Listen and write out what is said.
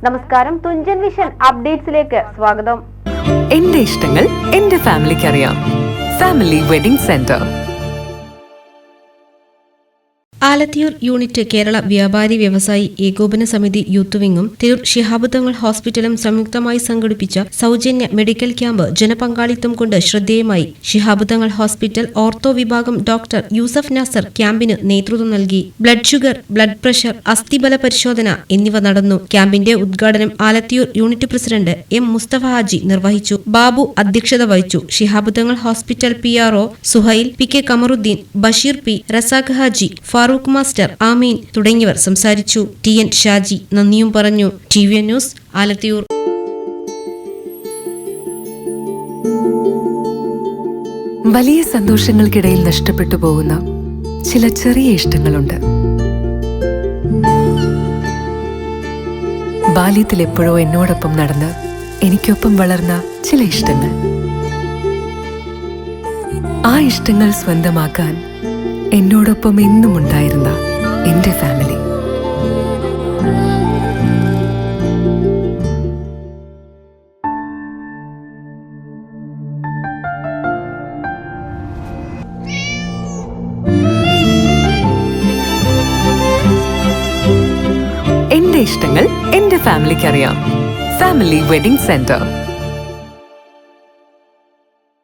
നമസ്കാരം, തുഞ്ചൻ വിഷൻ അപ്ഡേറ്റ്സിലേക്ക് സ്വാഗതം. എന്റെ ഇഷ്ടങ്ങൾ എന്റെ ഫാമിലിക്ക് അറിയാം. Family wedding centre. Alathiyur unit Kerala വ്യാപാരി വ്യവസായി ഏകോപന സമിതി യൂത്ത് വിങ്ങും തിരൂർ ശിഹാബ് തങ്ങൾ ഹോസ്പിറ്റലും സംയുക്തമായി സംഘടിപ്പിച്ച സൗജന്യ മെഡിക്കൽ ക്യാമ്പ് ജനപങ്കാളിത്തം കൊണ്ട് ശ്രദ്ധേയമായി. ശിഹാബ് തങ്ങൾ ഹോസ്പിറ്റൽ ഓർത്തോ വിഭാഗം ഡോക്ടർ യൂസഫ് നാസർ ക്യാമ്പിന് നേതൃത്വം നൽകി. ബ്ലഡ് ഷുഗർ, ബ്ലഡ് പ്രഷർ, അസ്ഥിബല പരിശോധന എന്നിവ നടന്നു. ക്യാമ്പിന്റെ ഉദ്ഘാടനം Alathiyur unit president M Mustafa Haji നിർവഹിച്ചു. ബാബു അധ്യക്ഷത വഹിച്ചു. Shihab Thangal hospital PRO Suhail, PK Kamaruddin, Basheer P, Razak Haji, Farooq master, Ameen തുടങ്ങിയവർ സംസാരിച്ചു. TN ഷാജി നന്ദിയും പറഞ്ഞു. TVN news, Alathiyur. വലിയ സന്തോഷങ്ങൾക്കിടയിൽ നഷ്ടപ്പെട്ടു പോകുന്ന ചില ചെറിയ ഇഷ്ടങ്ങളുണ്ട്. ബാല്യത്തിൽ എപ്പോഴോ എന്നോടൊപ്പം നടന്ന് എനിക്കൊപ്പം വളർന്ന ചില ഇഷ്ടങ്ങൾ. ആ ഇഷ്ടങ്ങൾ സ്വന്തമാക്കാൻ എന്നോടൊപ്പം എന്നും ഉണ്ടായിരുന്ന എന്റെ ഫാമിലി. എന്റെ ഇഷ്ടങ്ങൾ എന്റെ ഫാമിലിക്ക് അറിയാം. Family wedding centre.